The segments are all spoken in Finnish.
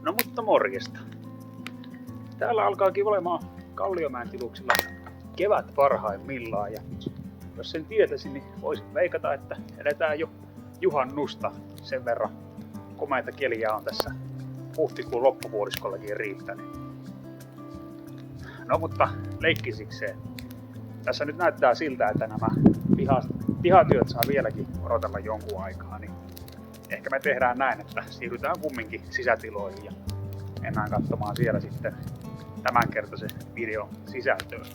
No mutta morjesta. Täällä alkaakin olemaan Kalliomäen tiluksilla kevät parhaimmillaan. Ja jos sen tietäisi, niin voisin veikata, että edetään jo juhannusta. Sen verran komeita keliä on tässä huhtikuun loppupuoliskollakin riittänyt. No mutta leikkisikseen. Tässä nyt näyttää siltä, että nämä pihatyöt saa vieläkin odotella jonkun aikaa. Niin ehkä me tehdään näin, että siirrytään kumminkin sisätiloihin ja mennään katsomaan siellä sitten tämänkertaisen videon sisältöön.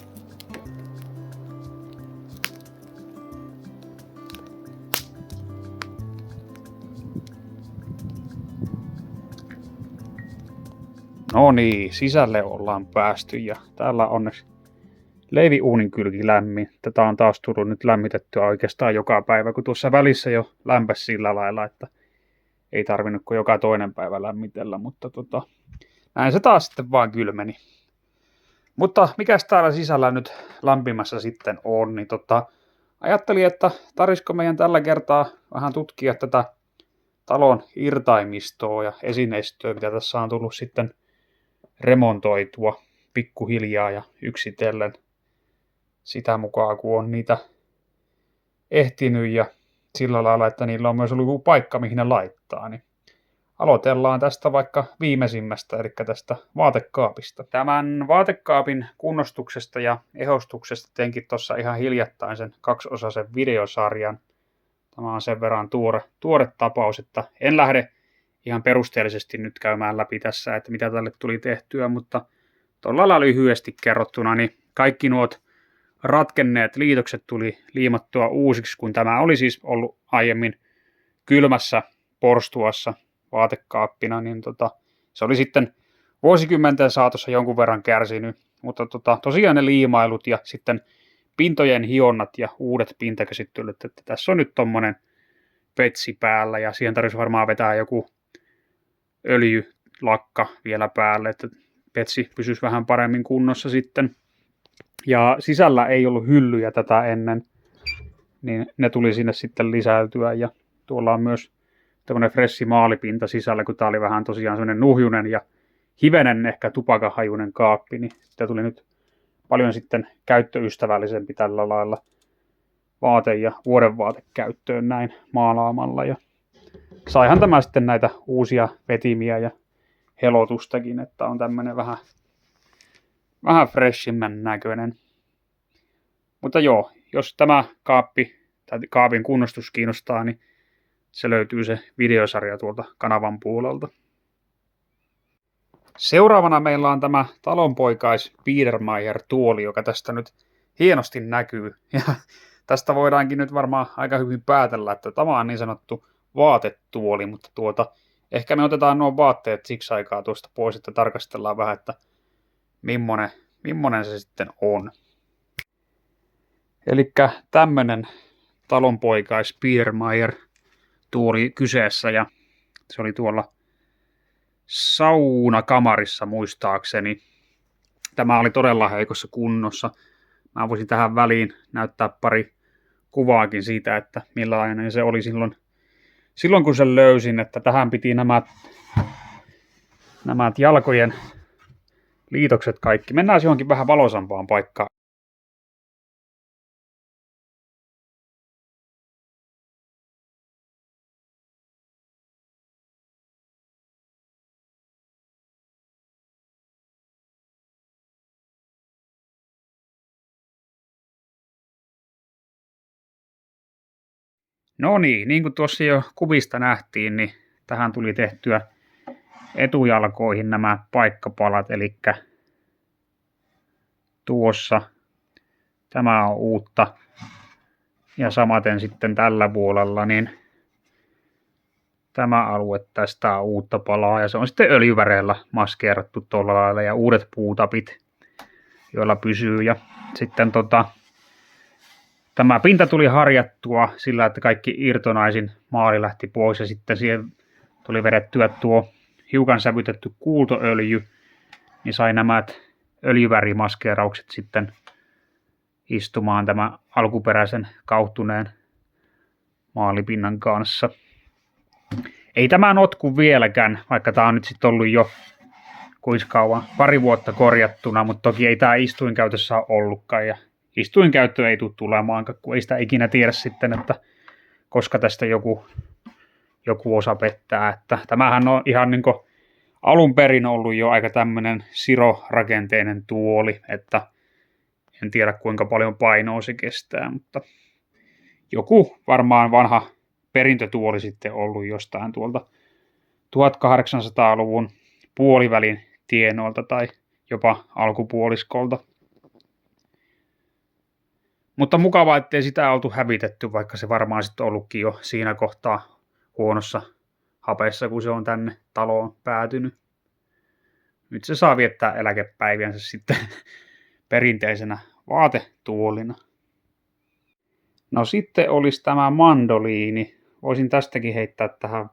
No niin, sisälle ollaan päästy ja täällä on onneksi leiviuunin kylki lämmin. Tätä on taas tullut nyt lämmitettyä oikeastaan joka päivä, kun tuossa välissä jo lämpäsi sillä lailla, että ei tarvinnut kuin joka toinen päivä lämmitellä, mutta näin se taas sitten vaan kylmeni. Mutta mikäs täällä sisällä nyt lämpimässä sitten on, niin ajattelin, että tarvitsisiko meidän tällä kertaa vähän tutkia tätä talon irtaimistoa ja esineistöä, mitä tässä on tullut sitten remontoitua pikkuhiljaa ja yksitellen sitä mukaan, kun on niitä ehtinyt ja sillä lailla, että niillä on myös ollut joku paikka, mihin ne laittaa. Niin aloitellaan tästä vaikka viimeisimmästä, eli tästä vaatekaapista. Tämän vaatekaapin kunnostuksesta ja ehostuksesta teinkin tuossa ihan hiljattain sen kaksiosaisen videosarjan. Tämä on sen verran tuore tapaus, että en lähde ihan perusteellisesti nyt käymään läpi tässä, että mitä tälle tuli tehtyä, mutta tuolla lailla lyhyesti kerrottuna, niin kaikki nuot ratkenneet liitokset tuli liimattua uusiksi, kun tämä oli siis ollut aiemmin kylmässä porstuassa vaatekaappina, niin se oli sitten vuosikymmenten saatossa jonkun verran kärsinyt, mutta tosiaan ne liimailut ja sitten pintojen hionnat ja uudet pintakäsittelyt, että tässä on nyt tommonen petsi päällä ja siihen tarvitsisi varmaan vetää joku öljylakka vielä päälle, että petsi pysyisi vähän paremmin kunnossa sitten. Ja sisällä ei ollut hyllyjä tätä ennen, niin ne tuli sinne sitten lisäytyä ja tuolla on myös tämmöinen fressi maalipinta sisällä, kun tää oli vähän tosiaan semmoinen nuhjunen ja hivenen ehkä tupakanhajuinen kaappi, niin sitä tuli nyt paljon sitten käyttöystävällisempi tällä lailla vaate- ja vuodenvaatekäyttöön näin maalaamalla. Ja saihan tämä sitten näitä uusia vetimiä ja helotustakin, että on tämmöinen vähän freshimman näköinen. Mutta joo, jos tämä kaappi tai kaapin kunnostus kiinnostaa, niin se löytyy se videosarja tuolta kanavan puolelta. Seuraavana meillä on tämä talonpoikais Biedermeier-tuoli, joka tästä nyt hienosti näkyy. Ja tästä voidaankin nyt varmaan aika hyvin päätellä, että tämä on niin sanottu vaatetuoli, mutta ehkä me otetaan nuo vaatteet siksi aikaa tuosta pois, että tarkastellaan vähän, että millainen se sitten on. Elikkä tämmönen talonpoikais Biedermeier-tuoli kyseessä ja se oli tuolla saunakamarissa muistaakseni. Tämä oli todella heikossa kunnossa. Mä voisin tähän väliin näyttää pari kuvaakin siitä, että millainen se oli silloin kun sen löysin, että tähän piti nämä jalkojen liitokset kaikki. Mennään johonkin vähän valoisampaan paikkaan. No niin kuin tuossa jo kuvista nähtiin, niin tähän tuli tehtyä etujalkoihin nämä paikkapalat, eli tuossa tämä on uutta ja samaten sitten tällä puolella, niin tämä alue tästä on uutta palaa ja se on sitten öljyväreillä maskeerattu tuolla lailla ja uudet puutapit, joilla pysyy ja sitten tämä pinta tuli harjattua sillä, että kaikki irtonaisin maali lähti pois ja sitten siihen tuli vedettyä tuo hiukan sävytetty kuultoöljy, niin sai nämä öljyvärimaskeeraukset sitten istumaan tämän alkuperäisen kauhtuneen maalipinnan kanssa. ei tämä notku vieläkään, vaikka tämä on nyt sitten ollut jo kuinka kauan, pari vuotta korjattuna, mutta toki ei tämä istuinkäytössä ole ollutkaan, ja istuinkäyttö ei tule tulemaankaan, kun ei sitä ikinä tiedä sitten, että koska tästä joku osa pettää. Että tämähän on ihan niin kuin alun perin ollut jo aika tämmöinen sirorakenteinen tuoli, että en tiedä kuinka paljon painoa se kestää, mutta joku varmaan vanha perintötuoli sitten ollut jostain tuolta 1800-luvun puolivälin tienoilta tai jopa alkupuoliskolta. Mutta mukavaa, ettei sitä oltu hävitetty, vaikka se varmaan sitten ollutkin jo siinä kohtaa huonossa hapessa, kun se on tänne taloon päätynyt. Nyt se saa viettää eläkepäiviänsä sitten perinteisenä vaatetuolina. No sitten olisi tämä mandoliini. Voisin tästäkin heittää tähän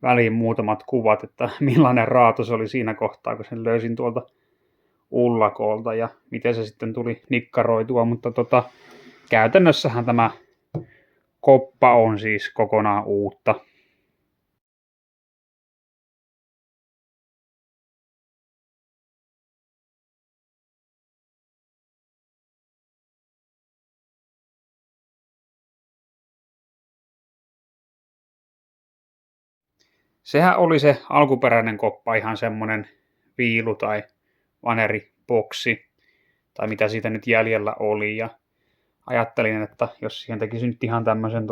väliin muutamat kuvat, että millainen raato se oli siinä kohtaa, kun sen löysin tuolta ullakolta ja miten se sitten tuli nikkaroitua, mutta käytännössähän tämä koppa on siis kokonaan uutta. Sehän oli se alkuperäinen koppa ihan semmonen viilu tai vaneriboksi, tai mitä siitä nyt jäljellä oli, ja ajattelin, että jos siihen tekisi nyt ihan tämmöisen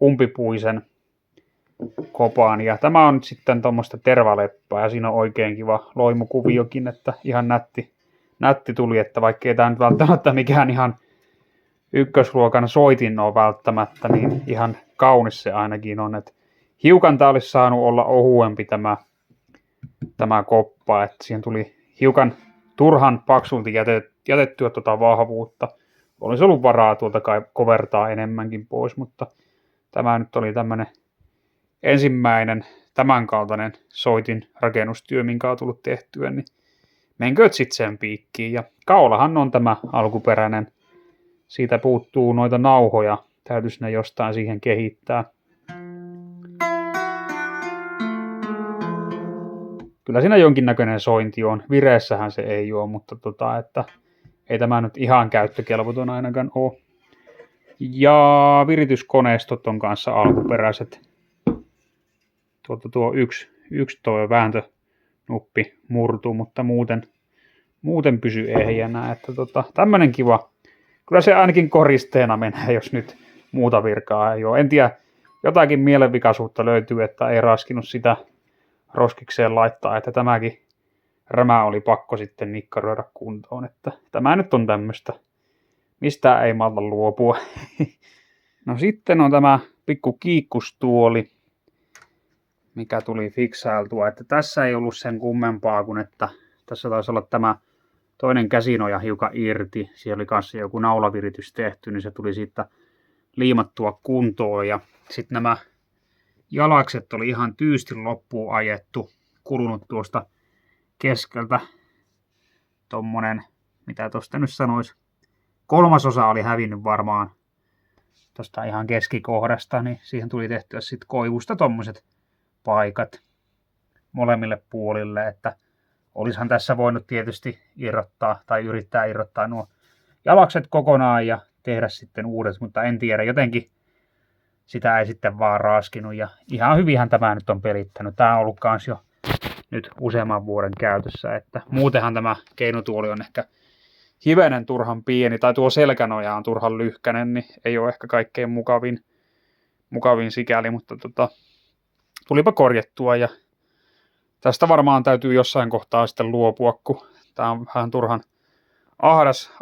umpipuisen kopan, ja tämä on nyt sitten tuommoista tervaleppää, ja siinä on oikein kiva loimukuviokin, että ihan nätti tuli, että vaikkei tämä nyt välttämättä mikään ihan ykkösluokan soitin ole välttämättä, niin ihan kaunis se ainakin on, että hiukan tämä olisi saanut olla ohuempi tämä koppa, että siihen tuli hiukan turhan paksulti jätettyä vahvuutta. Olisi ollut varaa tuolta kai kovertaa enemmänkin pois, mutta tämä nyt oli tämmöinen ensimmäinen tämänkaltainen soitin rakennustyö, minkä on tullut tehtyä, niin menkööt sitten sen piikkiin. Ja kaulahan on tämä alkuperäinen. Siitä puuttuu noita nauhoja, täytyisi ne jostain siihen kehittää. Kyllä siinä jonkinnäköinen sointi on. Vireessähän se ei ole, mutta että ei tämä nyt ihan käyttökelvoton ainakaan ole. Ja virityskoneistot on kanssa alkuperäiset. Tuo yksi tuo vääntönuppi murtuu, mutta muuten pysyy ehjänä. Että tämmönen kiva. Kyllä se ainakin koristeena menee, jos nyt muuta virkaa ei ole. En tiedä, jotakin mielenvikaisuutta löytyy, että ei raskinut sitä roskikseen laittaa, että tämäkin rämä oli pakko sitten nikkaroida kuntoon, että tämä nyt on tämmöistä, mistä ei malta luopua. No sitten on tämä pikku kiikkustuoli, mikä tuli fiksailtua, että tässä ei ollut sen kummempaa kuin, että tässä taisi olla tämä toinen käsinoja hiukan irti, siellä oli kanssa joku naulaviritys tehty, niin se tuli siitä liimattua kuntoon ja sitten nämä jalakset oli ihan tyysti loppuun ajettu, kulunut tuosta keskeltä tommonen, mitä tosta nyt sanois, 1/3 oli hävinnyt varmaan tosta ihan keskikohdasta, niin siihen tuli tehtyä sitten koivusta tommoset paikat molemmille puolille, että olishan tässä voinut tietysti irrottaa tai yrittää irrottaa nuo jalakset kokonaan ja tehdä sitten uudet, mutta en tiedä, jotenkin sitä ei sitten vaan raskinut ja ihan hyvinhän tämä nyt on pelittänyt. Tämä on ollut kans jo nyt useamman vuoden käytössä, että muutenhan tämä keinutuoli on ehkä hivenen turhan pieni tai tuo selkänoja on turhan lyhkänen, niin ei ole ehkä kaikkein mukavin sikäli, mutta tulipa korjattua ja tästä varmaan täytyy jossain kohtaa sitten luopua, kun tämä on vähän turhan ahdas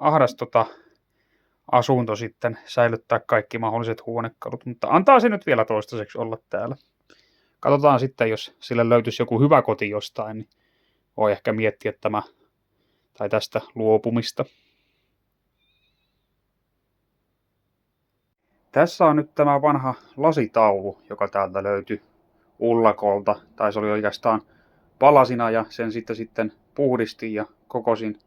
asunto sitten säilyttää kaikki mahdolliset huonekalut, mutta antaa se nyt vielä toistaiseksi olla täällä. Katsotaan sitten, jos sille löytyisi joku hyvä koti jostain, niin voi ehkä miettiä tästä luopumista. Tässä on nyt tämä vanha lasitaulu, joka täältä löytyi ullakolta, tai se oli oikeastaan palasina ja sen sitten puhdistin ja kokosin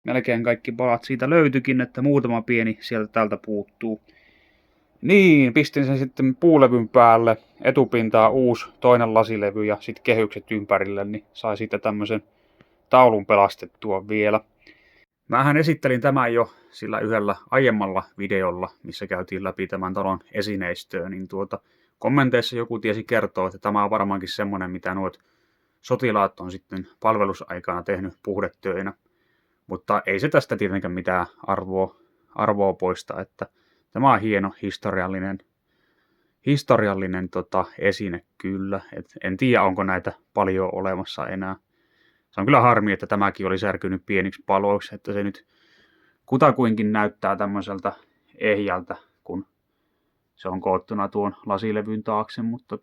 Melkein kaikki palat siitä löytyikin, että muutama pieni sieltä täältä puuttuu. Niin, pistin sen sitten puulevyn päälle, etupintaa uusi toinen lasilevy ja sitten kehykset ympärille, niin sai siitä tämmöisen taulun pelastettua vielä. Mähän esittelin tämän jo sillä yhdellä aiemmalla videolla, missä käytiin läpi tämän talon esineistöä, niin kommenteissa joku tiesi kertoa, että tämä on varmaankin semmoinen, mitä nuot sotilaat on sitten palvelusaikana tehnyt puhdetöinä. Mutta ei se tästä tietenkään mitään arvoa poista, että tämä on hieno historiallinen esine kyllä. En tiedä, onko näitä paljon olemassa enää. Se on kyllä harmi, että tämäkin oli särkynyt pieniksi paloiksi, että se nyt kutakuinkin näyttää tämmöiseltä ehjältä, kun se on koottuna tuon lasilevyn taakse, mutta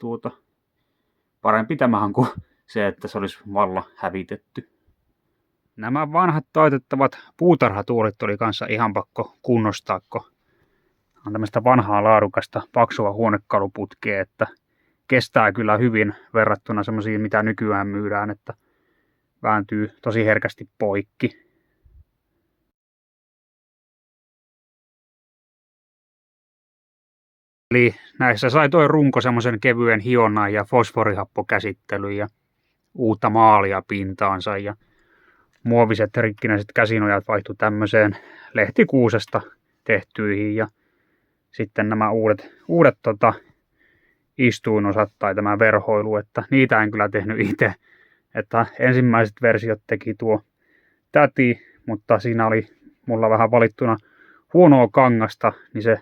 parempi tämähän kuin se, että se olisi valla hävitetty. Nämä vanhat taitettavat puutarhatuolit oli kanssa ihan pakko kunnostaako. On tämmöistä vanhaa laadukasta paksua huonekaluputkea, että kestää kyllä hyvin verrattuna semmoisiin, mitä nykyään myydään, että vääntyy tosi herkästi poikki. Eli näissä sai toi runko semmoisen kevyen hionnan ja fosforihappokäsittelyn ja uutta maalia pintaansa ja muoviset rikkinäiset käsinojat vaihtui tämmöiseen lehtikuusesta tehtyihin ja sitten nämä uudet istuinosat tai tämä verhoilu, että niitä en kyllä tehnyt itse, että ensimmäiset versiot teki tuo täti, mutta siinä oli mulla vähän valittuna huonoa kangasta, niin se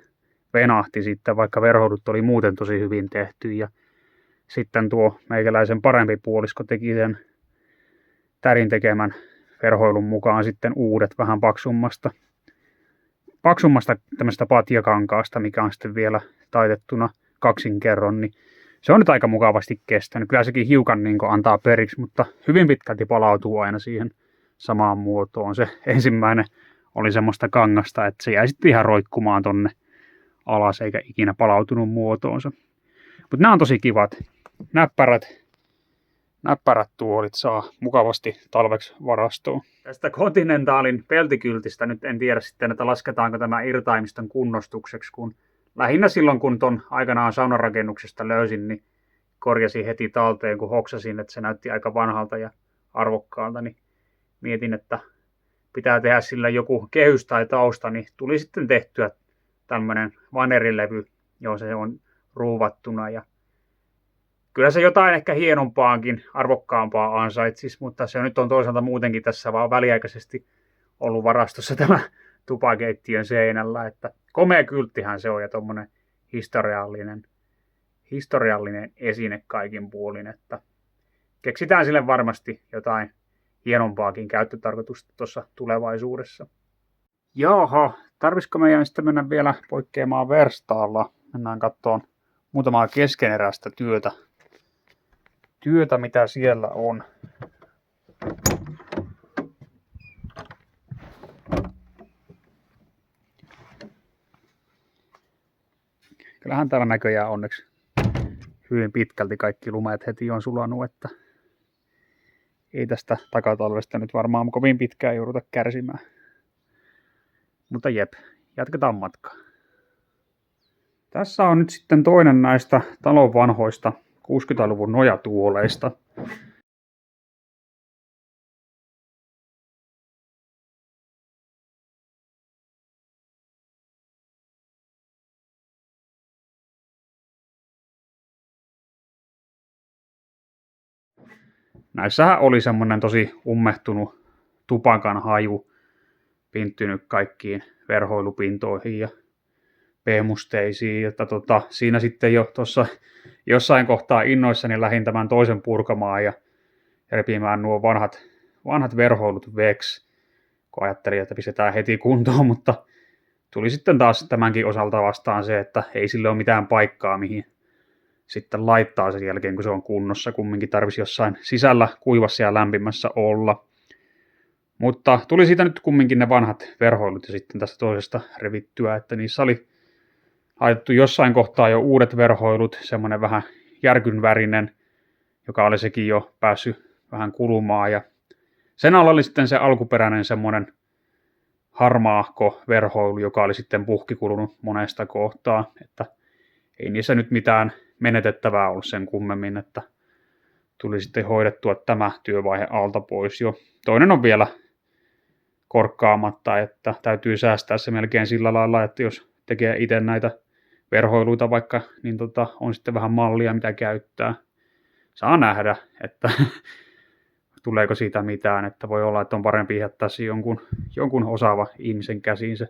venahti sitten, vaikka verhoudut oli muuten tosi hyvin tehty ja sitten tuo meikäläisen parempi puolisko teki sen tärin tekemän verhoilun mukaan sitten uudet vähän paksummasta tämmöistä patjakankaasta, mikä on sitten vielä taitettuna kaksin kerron, niin se on nyt aika mukavasti kestänyt. Kyllä sekin hiukan niin antaa periksi, mutta hyvin pitkälti palautuu aina siihen samaan muotoon. Se ensimmäinen oli semmoista kangasta, että se jäi sitten ihan roikkumaan tonne alas eikä ikinä palautunut muotoonsa. Mutta nämä on tosi kivat. Näppärät tuolit saa mukavasti talveksi varastoon. Tästä Continentalin peltikyltistä nyt en tiedä sitten, että lasketaanko tämä irtaimiston kunnostukseksi, kun lähinnä silloin, kun ton aikanaan saunarakennuksesta löysin, niin korjasin heti talteen, kun hoksasin, että se näytti aika vanhalta ja arvokkaalta, niin mietin, että pitää tehdä sillä joku kehys tai tausta, niin tuli sitten tehtyä tämmöinen vanerilevy, johon se on ruuvattuna ja kyllä se jotain ehkä hienompaakin, arvokkaampaa ansaitsisi, mutta se nyt on toisaalta muutenkin tässä vaan väliaikaisesti ollut varastossa tämä tupakeittiön seinällä, että komea kylttihän se on ja tommonen historiallinen esine kaikin puolin, että keksitään sille varmasti jotain hienompaakin käyttötarkoitusta tuossa tulevaisuudessa. Jaha, tarvisiko meidän sitten mennä vielä poikkeamaan verstaalla? Mennään katsomaan muutamaa keskeneräistä työtä, mitä siellä on. Kyllähän täällä näköjään onneksi hyvin pitkälti kaikki lumeet heti on sulanut, että ei tästä takatalvesta nyt varmaan kovin pitkään jouduta kärsimään. Mutta jep, jatketaan matkaa. Tässä on nyt sitten toinen näistä talon vanhoista 60-luvun nojatuoleista. Näissähän oli semmonen tosi ummehtunut tupakan haju pinttynyt kaikkiin verhoilupintoihin ja pehmusteisiin, että siinä sitten jo tuossa jossain kohtaa innoissani lähdin tämän toisen purkamaan ja repimään nuo vanhat verhoilut veksi, kun ajattelin, että pistetään heti kuntoon, mutta tuli sitten taas tämänkin osalta vastaan se, että ei sille ole mitään paikkaa, mihin sitten laittaa sen jälkeen, kun se on kunnossa. Kumminkin tarvisi jossain sisällä kuivassa ja lämpimässä olla. Mutta tuli siitä nyt kumminkin ne vanhat verhoilut ja sitten tästä toisesta revittyä, että niissä oli laitettu jossain kohtaa jo uudet verhoilut, semmoinen vähän järkynvärinen, joka oli sekin jo päässyt vähän kulumaan. Ja sen alla oli sitten se alkuperäinen semmoinen harmaahko verhoilu, joka oli sitten puhki kulunut monesta kohtaa, että ei niissä nyt mitään menetettävää ollut sen kummemmin, että tuli sitten hoidettua tämä työvaihe alta pois jo. Toinen on vielä korkkaamatta, että täytyy säästää se melkein sillä lailla, että jos tekee itse näitä verhoiluita vaikka, niin on sitten vähän mallia, mitä käyttää. Saa nähdä, että tuleeko siitä mitään, että voi olla, että on parempi jättää se jonkun osaava ihmisen käsiin se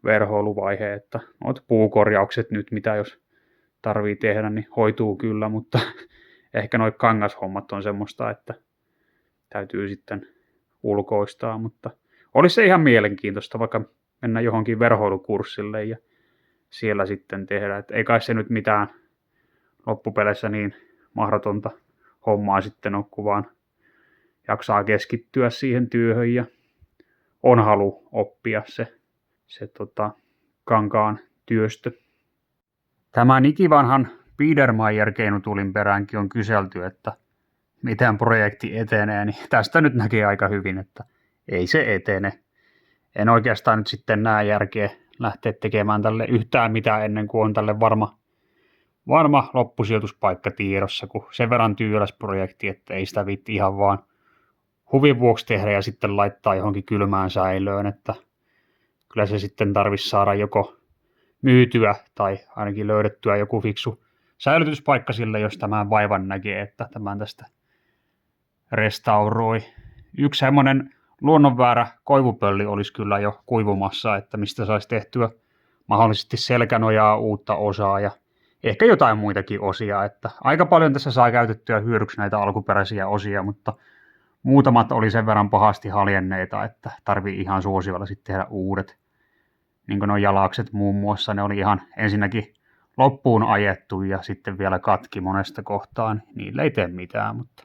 verhoiluvaihe, että noit puukorjaukset nyt, mitä jos tarvii tehdä, niin hoituu kyllä, mutta ehkä noi kangashommat on semmoista, että täytyy sitten ulkoistaa, mutta olisi se ihan mielenkiintoista, vaikka mennä johonkin verhoilukurssille ja siellä sitten tehdä, että ei kai se nyt mitään loppupeleissä niin mahdotonta hommaa sitten ole, kun vaan jaksaa keskittyä siihen työhön ja on halu oppia se kankaan työstö. Tämän ikivanhan Biedermeier-keinutulin peräänkin on kyselty, että miten projekti etenee, niin tästä nyt näkee aika hyvin, että ei se etene. En oikeastaan nyt sitten näe järkeä lähteä tekemään tälle yhtään mitään ennen kuin on tälle varma loppusijoituspaikka tiedossa, kun sen verran tyyläs projekti, että ei sitä viitti ihan vaan huvin vuoksi tehdä ja sitten laittaa johonkin kylmään säilöön, että kyllä se sitten tarvitsisi saada joko myytyä tai ainakin löydettyä joku fiksu säilytyspaikka sille, jos tämän vaivan näkee, että tämän tästä restauroi. Yksi semmoinen luonnonväärä koivupölli olisi kyllä jo kuivumassa, että mistä saisi tehtyä mahdollisesti selkänojaa, uutta osaa ja ehkä jotain muitakin osia, että aika paljon tässä saa käytettyä hyödyksi näitä alkuperäisiä osia, mutta muutamat oli sen verran pahasti haljenneita, että tarvii ihan suosiolla sitten tehdä uudet. Niin kuin nuo jalakset muun muassa, ne oli ihan ensinnäkin loppuun ajettu ja sitten vielä katki monesta kohtaan. Niillä ei tee mitään, mutta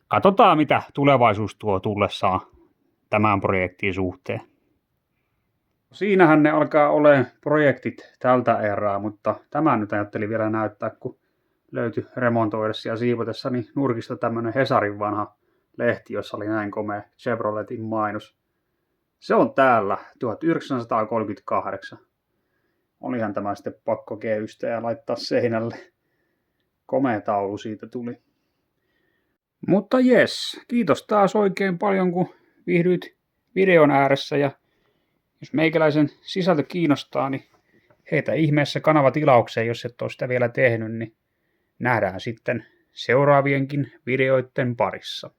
katsotaan mitä tulevaisuus tuo tullessaan tämän projektin suhteen. Siinähän ne alkaa olemaan projektit tältä erää, mutta tämän nyt ajattelin vielä näyttää, kun löytyi remontoidessa ja siivotessa niin nurkista tämmöinen Hesarin vanha lehti, jossa oli näin komea Chevroletin mainos. Se on täällä 1938. Olihan tämä sitten pakko kehystä ja laittaa seinälle. Komea taulu siitä tuli. Mutta jes, kiitos taas oikein paljon kun viihdyit videon ääressä ja jos meikäläisen sisältö kiinnostaa, niin heitä ihmeessä kanava tilaukseen, jos et ole sitä vielä tehnyt, niin nähdään sitten seuraavienkin videoiden parissa.